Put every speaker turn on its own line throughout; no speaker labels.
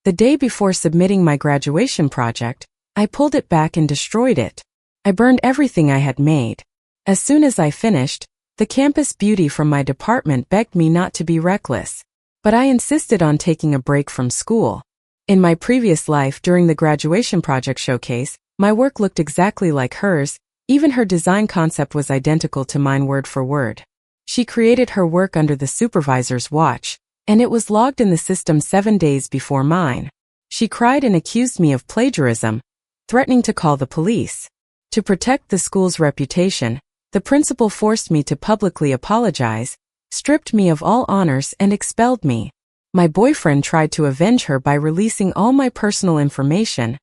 The day before submitting my graduation project, I pulled it back and destroyed it. I burned everything I had made. As soon as I finished, the campus beauty from my department begged me not to be reckless. But I insisted on taking a break from school. In my previous life during the graduation project showcase, my work looked exactly like hers, even her design concept was identical to mine word for word. She created her work under the supervisor's watch, and it was logged in the system 7 days before mine. She cried and accused me of plagiarism, threatening to call the police. To protect the school's reputation, the principal forced me to publicly apologize, stripped me of all honors and expelled me. My boyfriend tried to avenge her by releasing all my personal information,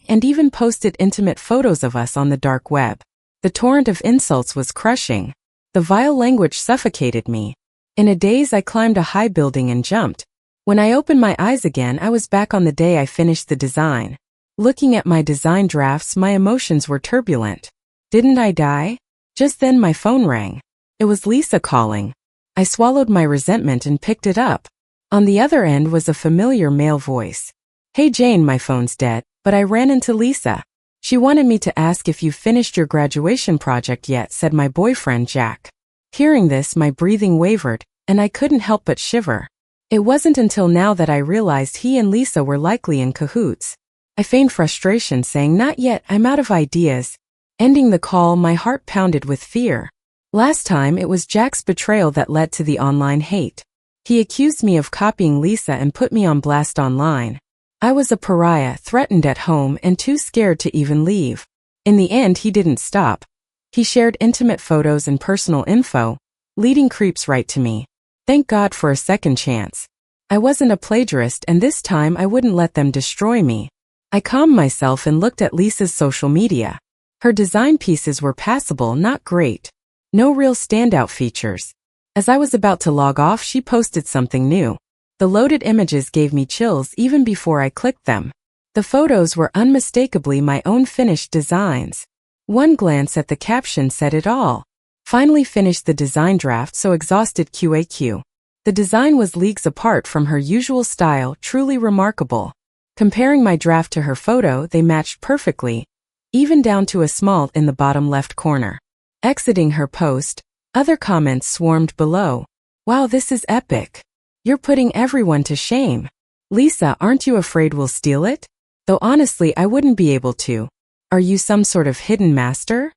and even posted intimate photos of us on the dark web. The torrent of insults was crushing. The vile language suffocated me. In a daze I climbed a high building and jumped. When I opened my eyes again, I was back on the day I finished the design. Looking at my design drafts, my emotions were turbulent. Didn't I die? Just then my phone rang. It was Lisa calling. I swallowed my resentment and picked it up. On the other end was a familiar male voice. "Hey Jane, my phone's dead, but I ran into Lisa. She wanted me to ask if you've finished your graduation project yet," said my boyfriend Jack. Hearing this, my breathing wavered, and I couldn't help but shiver. It wasn't until now that I realized he and Lisa were likely in cahoots. I feigned frustration, saying, "Not yet, I'm out of ideas." Ending the call, my heart pounded with fear. Last time, it was Jack's betrayal that led to the online hate. He accused me of copying Lisa and put me on blast online. I was a pariah, threatened at home, and too scared to even leave. In the end, he didn't stop. He shared intimate photos and personal info, leading creeps right to me. Thank God for a second chance. I wasn't a plagiarist, and this time I wouldn't let them destroy me. I calmed myself and looked at Lisa's social media. Her design pieces were passable, not great. No real standout features. As I was about to log off, she posted something new. The loaded images gave me chills even before I clicked them. The photos were unmistakably my own finished designs. One glance at the caption said it all. Finally finished the design draft, so exhausted QAQ. The design was leagues apart from her usual style, truly remarkable. Comparing my draft to her photo, they matched perfectly, even down to a smalt in the bottom left corner. Exiting her post, other comments swarmed below. "Wow, this is epic. You're putting everyone to shame. Lisa, aren't you afraid we'll steal it? Though honestly, I wouldn't be able to. Are you some sort of hidden master?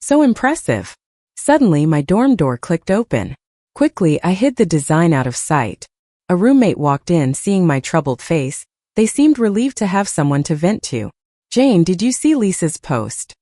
So impressive." Suddenly, my dorm door clicked open. Quickly, I hid the design out of sight. A roommate walked in, seeing my troubled face. They seemed relieved to have someone to vent to. "Jane, did you see Lisa's post?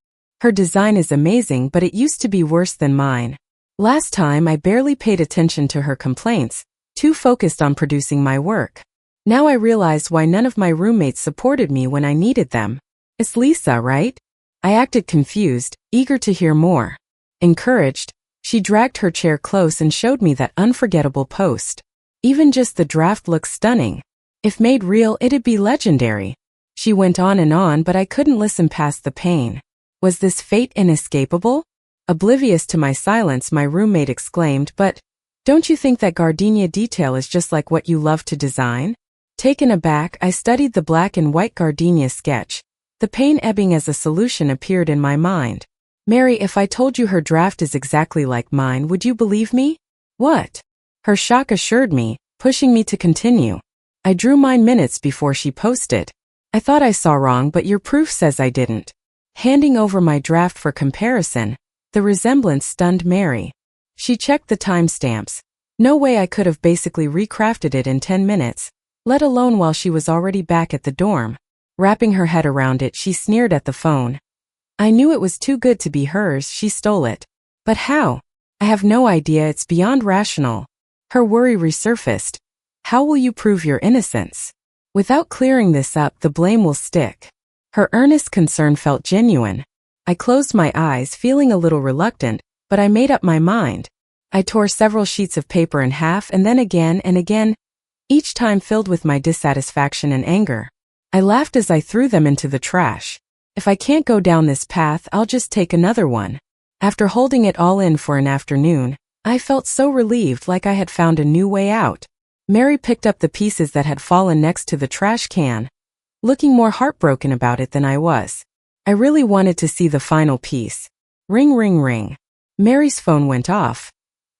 Her design is amazing, but it used to be worse than mine. Last time I barely paid attention to her complaints, too focused on producing my work. Now I realize why none of my roommates supported me when I needed them. It's Lisa, right?" I acted confused, eager to hear more. Encouraged, she dragged her chair close and showed me that unforgettable post. Even just the draft looks stunning. If made real, it'd be legendary. She went on, but I couldn't listen past the pain. Was this fate inescapable? Oblivious to my silence, my roommate exclaimed, "But don't you think that gardenia detail is just like what you love to design?" Taken aback, I studied the black and white gardenia sketch. The pain ebbing as a solution appeared in my mind. "Mary, if I told you her draft is exactly like mine, would you believe me?" "What?" Her shock assured me, pushing me to continue. "I drew mine minutes before she posted. I thought I saw wrong, but your proof says I didn't." Handing over my draft for comparison, the resemblance stunned Mary. She checked the timestamps. No way I could have basically recrafted it in 10 minutes, let alone while she was already back at the dorm. Wrapping her head around it, she sneered at the phone. "I knew it was too good to be hers, she stole it. But how? I have no idea, it's beyond rational." Her worry resurfaced. "How will you prove your innocence? Without clearing this up, the blame will stick." Her earnest concern felt genuine. I closed my eyes, feeling a little reluctant, but I made up my mind. I tore several sheets of paper in half and then again and again, each time filled with my dissatisfaction and anger. I laughed as I threw them into the trash. If I can't go down this path, I'll just take another one. After holding it all in for an afternoon, I felt so relieved, like I had found a new way out. Mary picked up the pieces that had fallen next to the trash can, looking more heartbroken about it than I was. I really wanted to see the final piece. Ring, ring, ring. Mary's phone went off.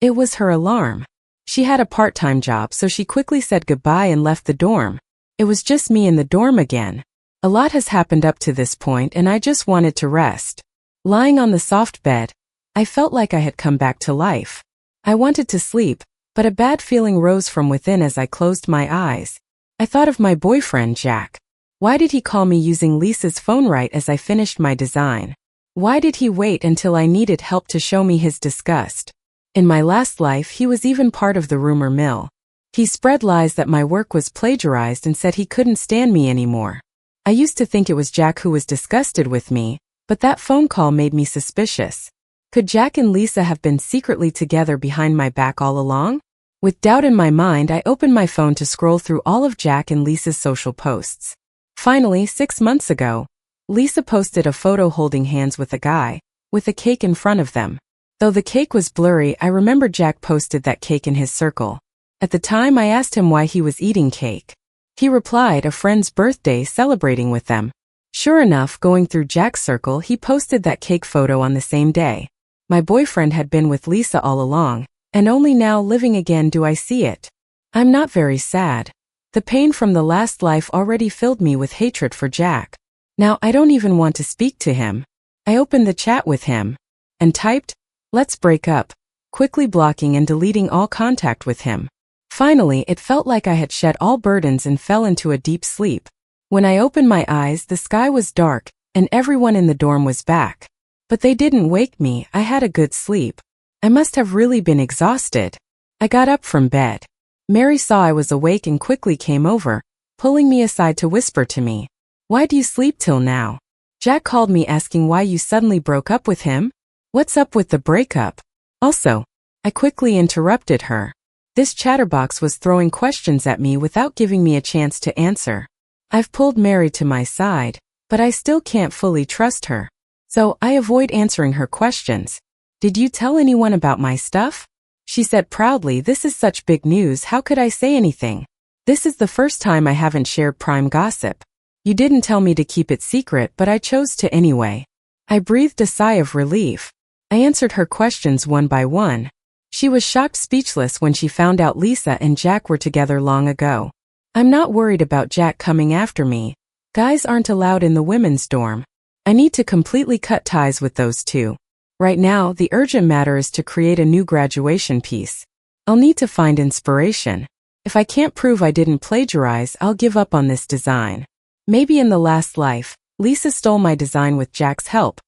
It was her alarm. She had a part-time job, so she quickly said goodbye and left the dorm. It was just me in the dorm again. A lot has happened up to this point and I just wanted to rest. Lying on the soft bed, I felt like I had come back to life. I wanted to sleep, but a bad feeling rose from within as I closed my eyes. I thought of my boyfriend, Jack. Why did he call me using Lisa's phone right as I finished my design? Why did he wait until I needed help to show me his disgust? In my last life, he was even part of the rumor mill. He spread lies that my work was plagiarized and said he couldn't stand me anymore. I used to think it was Jack who was disgusted with me, but that phone call made me suspicious. Could Jack and Lisa have been secretly together behind my back all along? With doubt in my mind, I opened my phone to scroll through all of Jack and Lisa's social posts. Finally, 6 months ago, Lisa posted a photo holding hands with a guy, with a cake in front of them. Though the cake was blurry, I remember Jack posted that cake in his circle. At the time, I asked him why he was eating cake. He replied, a friend's birthday, celebrating with them. Sure enough, going through Jack's circle, he posted that cake photo on the same day. My boyfriend had been with Lisa all along, and only now living again do I see it. I'm not very sad. The pain from the last life already filled me with hatred for Jack. Now I don't even want to speak to him. I opened the chat with him and typed, "Let's break up," quickly blocking and deleting all contact with him. Finally, it felt like I had shed all burdens and fell into a deep sleep. When I opened my eyes, the sky was dark, and everyone in the dorm was back. But they didn't wake me. I had a good sleep. I must have really been exhausted. I got up from bed. Mary saw I was awake and quickly came over, pulling me aside to whisper to me, "Why do you sleep till now?" Jack called me asking why you suddenly broke up with him. What's up with the breakup? Also, I quickly interrupted her. This chatterbox was throwing questions at me without giving me a chance to answer. I've pulled Mary to my side, but I still can't fully trust her. So I avoid answering her questions. "Did you tell anyone about my stuff?" She said proudly, "This is such big news, how could I say anything? This is the first time I haven't shared prime gossip. You didn't tell me to keep it secret, but I chose to anyway." I breathed a sigh of relief. I answered her questions one by one. She was shocked speechless when she found out Lisa and Jack were together long ago. "I'm not worried about Jack coming after me. Guys aren't allowed in the women's dorm. I need to completely cut ties with those two. Right now, the urgent matter is to create a new graduation piece. I'll need to find inspiration. If I can't prove I didn't plagiarize, I'll give up on this design. Maybe in the last life, Lisa stole my design with Jack's help,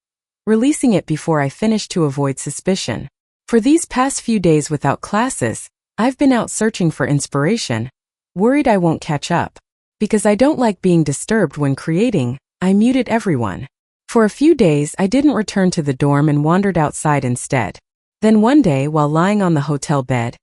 releasing it before I finished to avoid suspicion. For these past few days without classes, I've been out searching for inspiration, worried I won't catch up. Because I don't like being disturbed when creating, I muted everyone. For a few days, I didn't return to the dorm and wandered outside instead. Then one day, while lying on the hotel bed,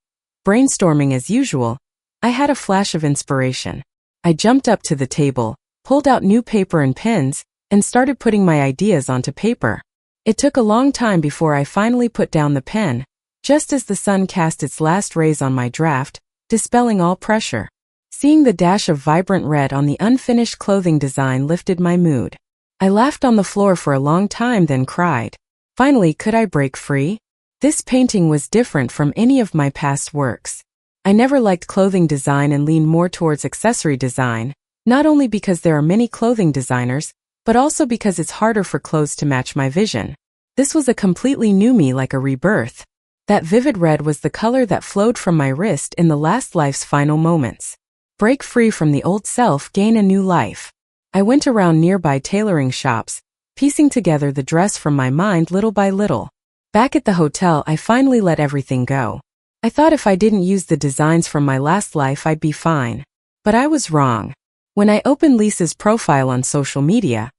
brainstorming as usual, I had a flash of inspiration. I jumped up to the table, pulled out new paper and pens, and started putting my ideas onto paper. It took a long time before I finally put down the pen, just as the sun cast its last rays on my draft, dispelling all pressure. Seeing the dash of vibrant red on the unfinished clothing design lifted my mood. I laughed on the floor for a long time, then cried. Finally, could I break free? This painting was different from any of my past works. I never liked clothing design and leaned more towards accessory design, not only because there are many clothing designers, but also because it's harder for clothes to match my vision. This was a completely new me, like a rebirth. That vivid red was the color that flowed from my wrist in the last life's final moments. Break free from the old self, gain a new life. I went around nearby tailoring shops, piecing together the dress from my mind little by little. Back at the hotel, I finally let everything go. I thought if I didn't use the designs from my last life, I'd be fine. But I was wrong. When I opened Lisa's profile on social media,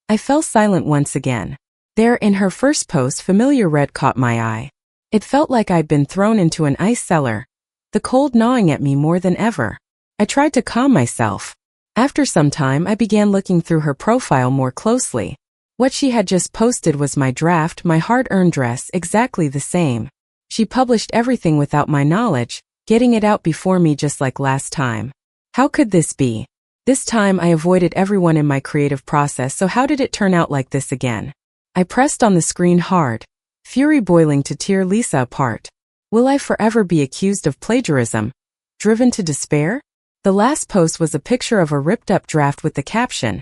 I fell silent once again. There, in her first post, familiar red caught my eye. It felt like I'd been thrown into an ice cellar, the cold gnawing at me more than ever. I tried to calm myself. After some time, I began looking through her profile more closely. What she had just posted was my draft, my hard-earned dress, exactly the same. She published everything without my knowledge, getting it out before me just like last time. How could this be? This time I avoided everyone in my creative process, so how did it turn out like this again? I pressed on the screen hard, fury boiling to tear Lisa apart. Will I forever be accused of plagiarism? Driven to despair? The last post was a picture of a ripped-up draft with the caption,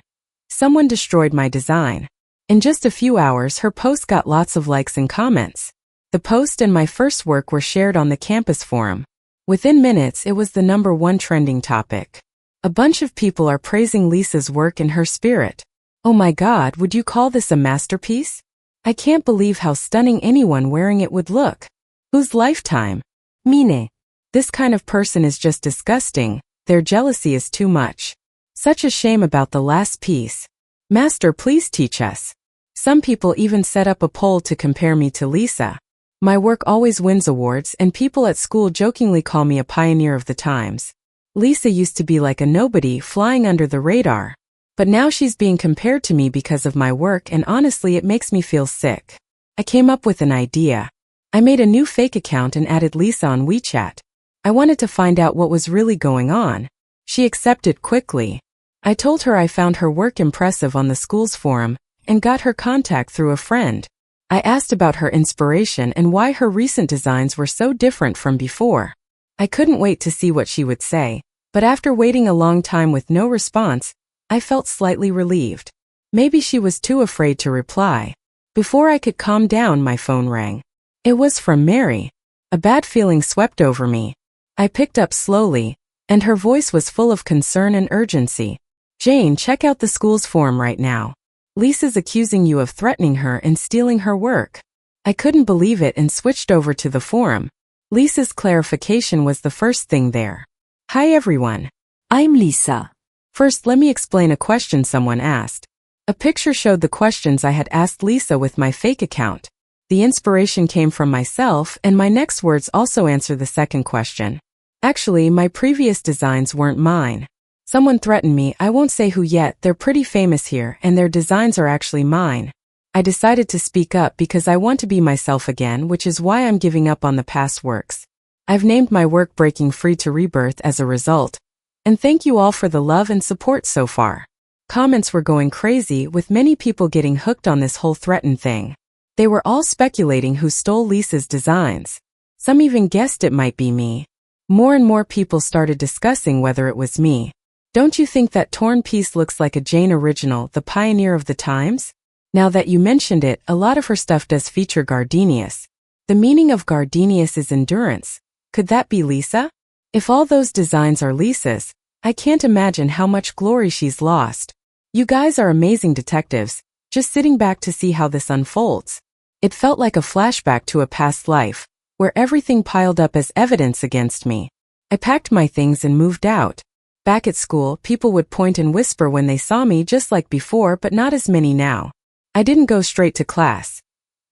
"Someone destroyed my design." In just a few hours, her post got lots of likes and comments. The post and my first work were shared on the campus forum. Within minutes, it was the #1 trending topic. A bunch of people are praising Lisa's work and her spirit. Oh my God, would you call this a masterpiece? I can't believe how stunning anyone wearing it would look. Whose lifetime? Mine. This kind of person is just disgusting. Their jealousy is too much. Such a shame about the last piece. Master, please teach us. Some people even set up a poll to compare me to Lisa. My work always wins awards, and people at school jokingly call me a pioneer of the times. Lisa used to be like a nobody, flying under the radar. But now she's being compared to me because of my work, and honestly it makes me feel sick. I came up with an idea. I made a new fake account and added Lisa on WeChat. I wanted to find out what was really going on. She accepted quickly. I told her I found her work impressive on the school's forum and got her contact through a friend. I asked about her inspiration and why her recent designs were so different from before. I couldn't wait to see what she would say, but after waiting a long time with no response, I felt slightly relieved. Maybe she was too afraid to reply. Before I could calm down, my phone rang. It was from Mary. A bad feeling swept over me. I picked up slowly, and her voice was full of concern and urgency. "Jane, check out the school's forum right now. Lisa's accusing you of threatening her and stealing her work." I couldn't believe it and switched over to the forum. Lisa's clarification was the first thing there. "Hi everyone. I'm Lisa. First, let me explain a question someone asked." A picture showed the questions I had asked Lisa with my fake account. The inspiration came from myself, and my next words also answer the second question. Actually, my previous designs weren't mine. Someone threatened me. I won't say who yet. They're pretty famous here, and their designs are actually mine. I decided to speak up because I want to be myself again, which is why I'm giving up on the past works. I've named my work Breaking Free to Rebirth as a result. And thank you all for the love and support so far. Comments were going crazy, with many people getting hooked on this whole threaten thing. They were all speculating who stole Lisa's designs. Some even guessed it might be me. More and more people started discussing whether it was me. Don't you think that torn piece looks like a Jane original, the pioneer of the times? Now that you mentioned it, a lot of her stuff does feature gardenias. The meaning of gardenias is endurance. Could that be Lisa? If all those designs are Lisa's, I can't imagine how much glory she's lost. You guys are amazing detectives, just sitting back to see how this unfolds. It felt like a flashback to a past life, where everything piled up as evidence against me. I packed my things and moved out. Back at school, people would point and whisper when they saw me just like before, but not as many now. I didn't go straight to class.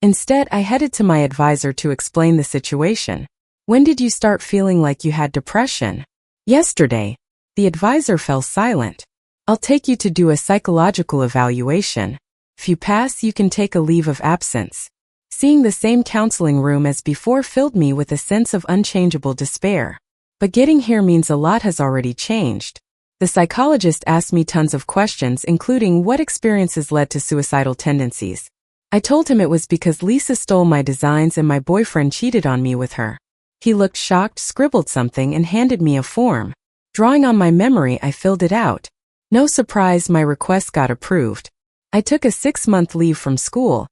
Instead, I headed to my advisor to explain the situation. "When did you start feeling like you had depression?" "Yesterday." The advisor fell silent. "I'll take you to do a psychological evaluation. If you pass, you can take a leave of absence." Seeing the same counseling room as before filled me with a sense of unchangeable despair. But getting here means a lot has already changed. The psychologist asked me tons of questions, including what experiences led to suicidal tendencies. I told him it was because Lisa stole my designs and my boyfriend cheated on me with her. He looked shocked, scribbled something, and handed me a form. Drawing on my memory, I filled it out. No surprise, my request got approved. I took a 6-month leave from school,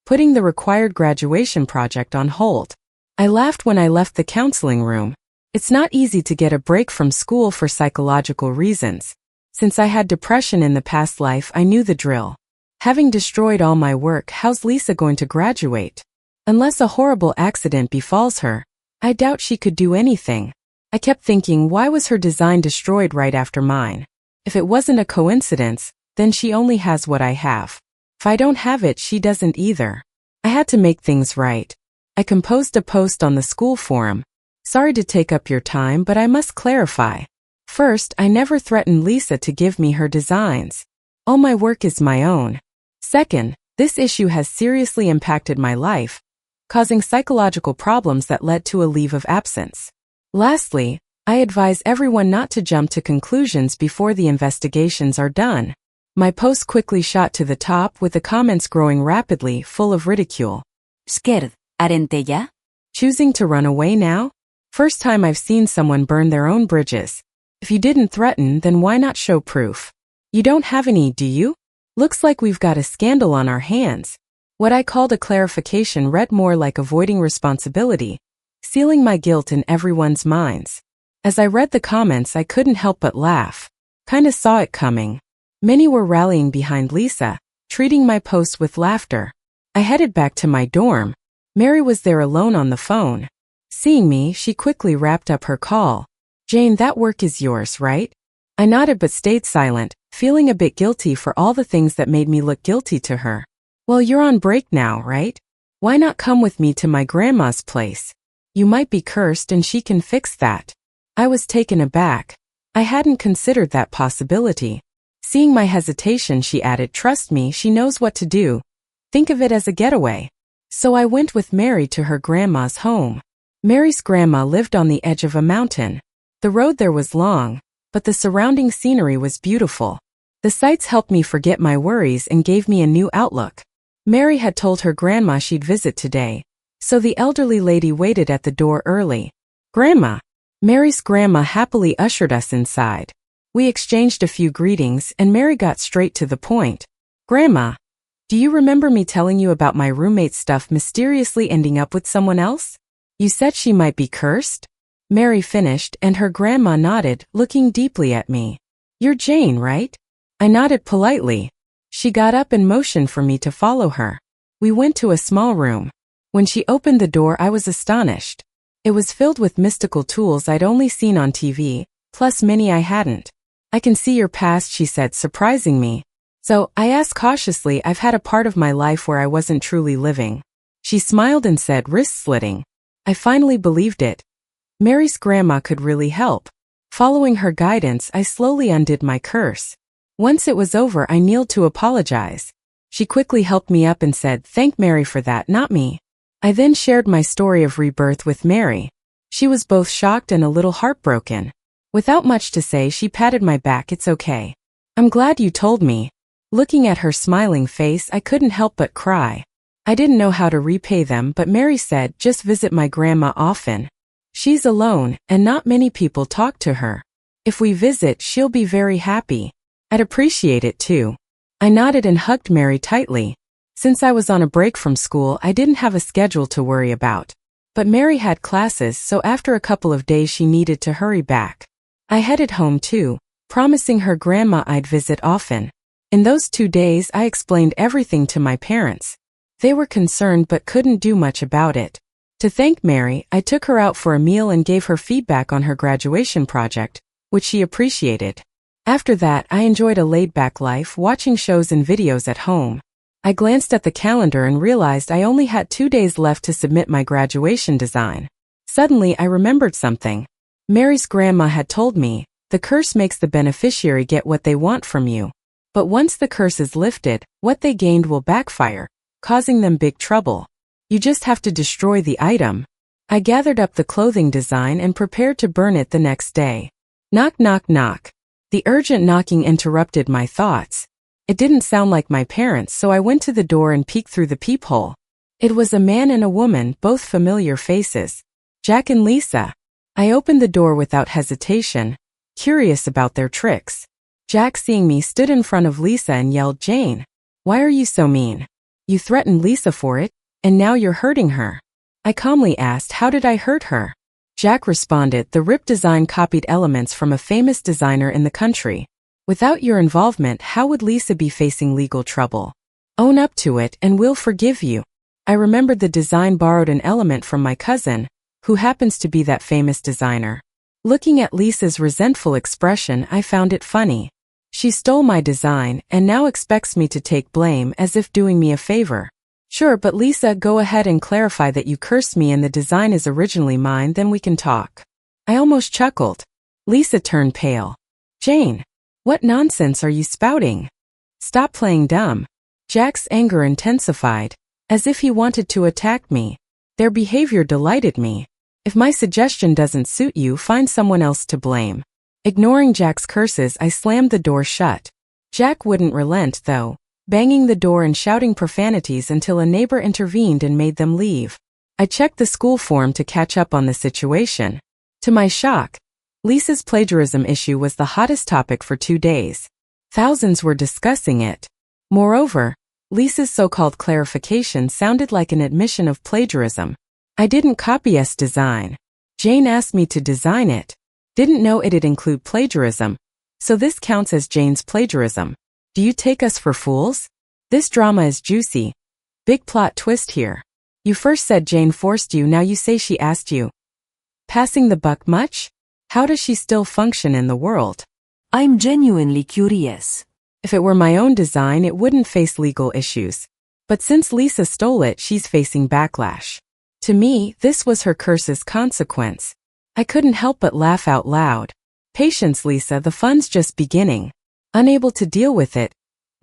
putting the required graduation project on hold. I laughed when I left the counseling room. It's not easy to get a break from school for psychological reasons. Since I had depression in the past life, I knew the drill. Having destroyed all my work, how's Lisa going to graduate? Unless a horrible accident befalls her, I doubt she could do anything. I kept thinking, why was her design destroyed right after mine? If it wasn't a coincidence, then she only has what I have. If I don't have it, she doesn't either. I had to make things right. I composed a post on the school forum. "Sorry to take up your time, but I must clarify. First, I never threatened Lisa to give me her designs. All my work is my own. Second, this issue has seriously impacted my life, causing psychological problems that led to a leave of absence. Lastly, I advise everyone not to jump to conclusions before the investigations are done. My post quickly shot to the top with the comments growing rapidly, full of ridicule.
Scared, aren't ya?
Choosing to run away now? First time I've seen someone burn their own bridges. If you didn't threaten, then why not show proof? You don't have any, do you? Looks like we've got a scandal on our hands. What I called a clarification read more like avoiding responsibility, sealing my guilt in everyone's minds. As I read the comments, I couldn't help but laugh. Kinda saw it coming. Many were rallying behind Lisa, treating my post with laughter. I headed back to my dorm. Mary was there alone on the phone. Seeing me, she quickly wrapped up her call. Jane, that work is yours, right? I nodded but stayed silent, feeling a bit guilty for all the things that made me look guilty to her. Well, you're on break now, right? Why not come with me to my grandma's place? You might be cursed and she can fix that. I was taken aback. I hadn't considered that possibility. Seeing my hesitation, she added, trust me, she knows what to do. Think of it as a getaway. So I went with Mary to her grandma's home. Mary's grandma lived on the edge of a mountain. The road there was long, but the surrounding scenery was beautiful. The sights helped me forget my worries and gave me a new outlook. Mary had told her grandma she'd visit today, so the elderly lady waited at the door early. Grandma! Mary's grandma happily ushered us inside. We exchanged a few greetings and Mary got straight to the point. Grandma, do you remember me telling you about my roommate's stuff mysteriously ending up with someone else? You said she might be cursed? Mary finished and her grandma nodded, looking deeply at me. You're Jane, right? I nodded politely. She got up and motioned for me to follow her. We went to a small room. When she opened the door, I was astonished. It was filled with mystical tools I'd only seen on TV, plus many I hadn't. I can see your past, she said, surprising me. So, I asked cautiously, I've had a part of my life where I wasn't truly living. She smiled and said, wrist slitting. I finally believed it. Mary's grandma could really help. Following her guidance, I slowly undid my curse. Once it was over, I kneeled to apologize. She quickly helped me up and said, thank Mary for that, not me. I then shared my story of rebirth with Mary. She was both shocked and a little heartbroken. Without much to say, she patted my back. It's okay. I'm glad you told me. Looking at her smiling face, I couldn't help but cry. I didn't know how to repay them, but Mary said, just visit my grandma often. She's alone, and not many people talk to her. If we visit, she'll be very happy. I'd appreciate it too. I nodded and hugged Mary tightly. Since I was on a break from school, I didn't have a schedule to worry about. But Mary had classes, so after a couple of days she needed to hurry back. I headed home too, promising her grandma I'd visit often. In those 2 days, I explained everything to my parents. They were concerned but couldn't do much about it. To thank Mary, I took her out for a meal and gave her feedback on her graduation project, which she appreciated. After that, I enjoyed a laid-back life, watching shows and videos at home. I glanced at the calendar and realized I only had 2 days left to submit my graduation design. Suddenly, I remembered something. Mary's grandma had told me, the curse makes the beneficiary get what they want from you. But once the curse is lifted, what they gained will backfire, causing them big trouble. You just have to destroy the item. I gathered up the clothing design and prepared to burn it the next day. Knock, knock, knock. The urgent knocking interrupted my thoughts. It didn't sound like my parents, so I went to the door and peeked through the peephole. It was a man and a woman, both familiar faces. Jack and Lisa. I opened the door without hesitation, curious about their tricks. Jack, seeing me, stood in front of Lisa and yelled, Jane, why are you so mean? You threatened Lisa for it, and now you're hurting her. I calmly asked, how did I hurt her? Jack responded, the RIP design copied elements from a famous designer in the country. Without your involvement, how would Lisa be facing legal trouble? Own up to it and we'll forgive you. I remembered the design borrowed an element from my cousin, who happens to be that famous designer. Looking at Lisa's resentful expression, I found it funny. She stole my design and now expects me to take blame as if doing me a favor. Sure, but Lisa, go ahead and clarify that you cursed me and the design is originally mine, then we can talk. I almost chuckled. Lisa turned pale. Jane, what nonsense are you spouting? Stop playing dumb. Jack's anger intensified, as if he wanted to attack me. Their behavior delighted me. If my suggestion doesn't suit you, find someone else to blame. Ignoring Jack's curses, I slammed the door shut. Jack wouldn't relent, though, banging the door and shouting profanities until a neighbor intervened and made them leave. I checked the school form to catch up on the situation. To my shock, Lisa's plagiarism issue was the hottest topic for 2 days. Thousands were discussing it. Moreover, Lisa's so-called clarification sounded like an admission of plagiarism. I didn't copy S design. Jane asked me to design it. Didn't know it'd include plagiarism, so this counts as Jane's plagiarism. Do you take us for fools? This drama is juicy. Big plot twist here. You first said Jane forced you, now you say she asked you. Passing the buck much? How does she still function in the world?
I'm genuinely curious.
If it were my own design, it wouldn't face legal issues. But since Lisa stole it, she's facing backlash. To me, this was her curse's consequence. I couldn't help but laugh out loud. Patience, Lisa, the fun's just beginning. Unable to deal with it,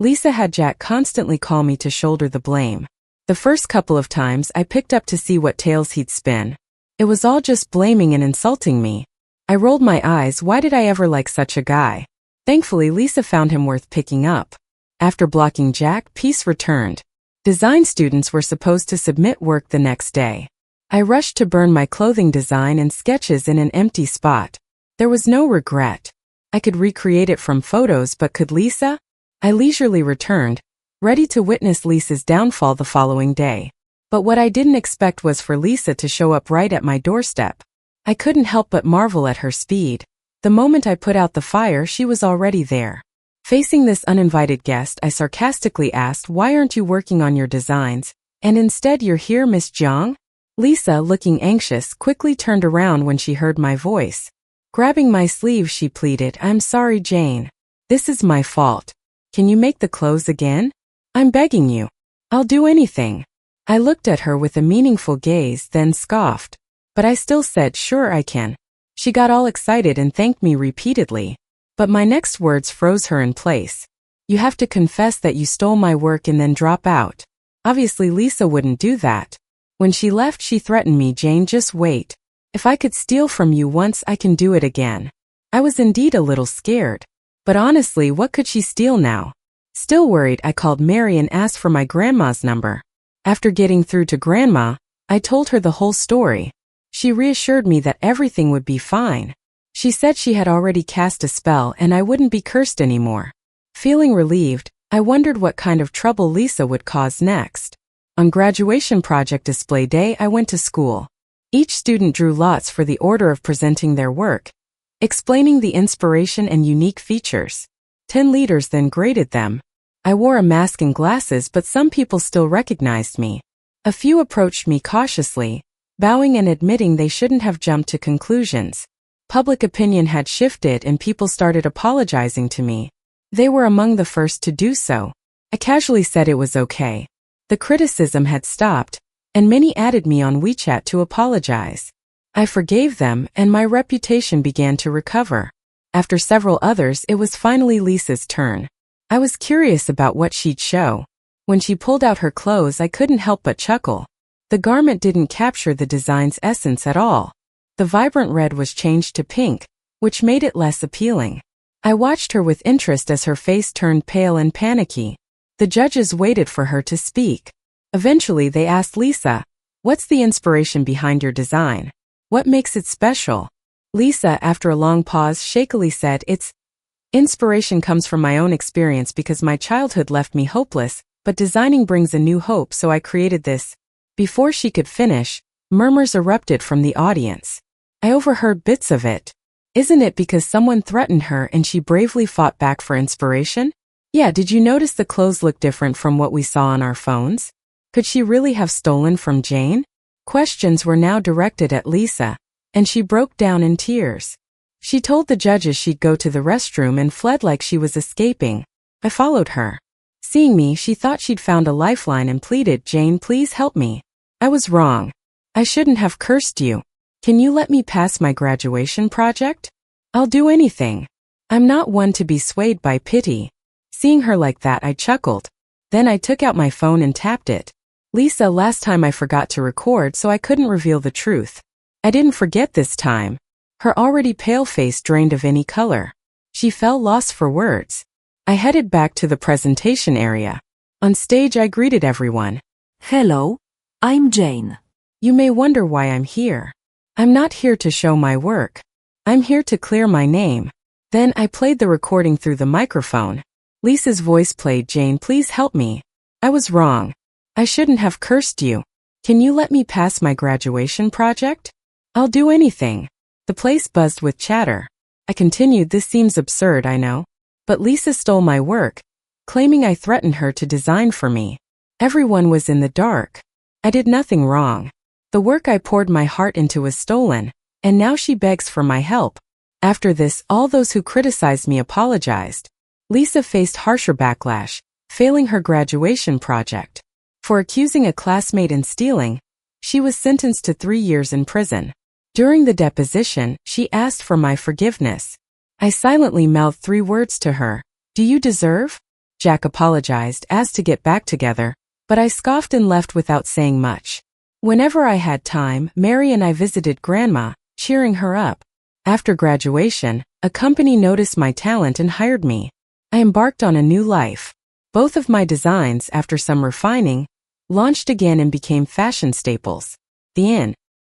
Lisa had Jack constantly call me to shoulder the blame. The first couple of times I picked up to see what tales he'd spin. It was all just blaming and insulting me. I rolled my eyes. Why did I ever like such a guy? Thankfully, Lisa found him worth picking up. After blocking Jack, peace returned. Design students were supposed to submit work the next day. I rushed to burn my clothing design and sketches in an empty spot. There was no regret. I could recreate it from photos, but could Lisa? I leisurely returned, ready to witness Lisa's downfall the following day. But what I didn't expect was for Lisa to show up right at my doorstep. I couldn't help but marvel at her speed. The moment I put out the fire, she was already there. Facing this uninvited guest, I sarcastically asked, "Why aren't you working on your designs? And instead you're here, Miss Jiang?" Lisa, looking anxious, quickly turned around when she heard my voice. Grabbing my sleeve, she pleaded, "I'm sorry, Jane. This is my fault. Can you make the clothes again? I'm begging you. I'll do anything." I looked at her with a meaningful gaze, then scoffed. But I still said, "Sure, I can." She got all excited and thanked me repeatedly. But my next words froze her in place. "You have to confess that you stole my work and then drop out." Obviously, Lisa wouldn't do that. When she left, she threatened me, "Jane, just wait. If I could steal from you once, I can do it again." I was indeed a little scared. But honestly, what could she steal now? Still worried, I called Mary and asked for my grandma's number. After getting through to Grandma, I told her the whole story. She reassured me that everything would be fine. She said she had already cast a spell and I wouldn't be cursed anymore. Feeling relieved, I wondered what kind of trouble Lisa would cause next. On graduation project display day, I went to school. Each student drew lots for the order of presenting their work, explaining the inspiration and unique features. 10 leaders then graded them. I wore a mask and glasses, but some people still recognized me. A few approached me cautiously, bowing and admitting they shouldn't have jumped to conclusions. Public opinion had shifted and people started apologizing to me. They were among the first to do so. I casually said it was okay. The criticism had stopped, and many added me on WeChat to apologize. I forgave them, and my reputation began to recover. After several others, it was finally Lisa's turn. I was curious about what she'd show. When she pulled out her clothes, I couldn't help but chuckle. The garment didn't capture the design's essence at all. The vibrant red was changed to pink, which made it less appealing. I watched her with interest as her face turned pale and panicky. The judges waited for her to speak. Eventually they asked Lisa, "What's the inspiration behind your design? What makes it special?" Lisa, after a long pause, shakily said, Inspiration comes from my own experience because my childhood left me hopeless, but designing brings a new hope, so I created this." Before she could finish, murmurs erupted from the audience. I overheard bits of it. Isn't it because someone threatened her and she bravely fought back for inspiration? Yeah, did you notice the clothes look different from what we saw on our phones? Could she really have stolen from Jane? Questions were now directed at Lisa, and she broke down in tears. She told the judges she'd go to the restroom and fled like she was escaping. I followed her. Seeing me, she thought she'd found a lifeline and pleaded, "Jane, please help me. I was wrong. I shouldn't have cursed you. Can you let me pass my graduation project? I'll do anything." I'm not one to be swayed by pity. Seeing her like that, I chuckled. Then I took out my phone and tapped it. "Lisa, last time I forgot to record, so I couldn't reveal the truth. I didn't forget this time. Her already pale face drained of any color. She fell lost for words. I headed back to the presentation area. On stage I greeted everyone.
Hello, I'm Jane.
You may wonder why I'm here. I'm not here to show my work. I'm here to clear my name. Then I played the recording through the microphone. Lisa's voice played, Jane, please help me. I was wrong. I shouldn't have cursed you. Can you let me pass my graduation project? I'll do anything. The place buzzed with chatter. I continued, this seems absurd, I know. But Lisa stole my work, claiming I threatened her to design for me. Everyone was in the dark. I did nothing wrong. The work I poured my heart into was stolen, and now she begs for my help. After this, all those who criticized me apologized. Lisa faced harsher backlash, failing her graduation project. For accusing a classmate in stealing, she was sentenced to 3 years in prison. During the deposition, she asked for my forgiveness. I silently mouthed 3 words to her. Do you deserve? Jack apologized, asked to get back together, but I scoffed and left without saying much. Whenever I had time, Mary and I visited Grandma, cheering her up. After graduation, a company noticed my talent and hired me. I embarked on a new life. Both of my designs, after some refining, launched again and became fashion staples. The end.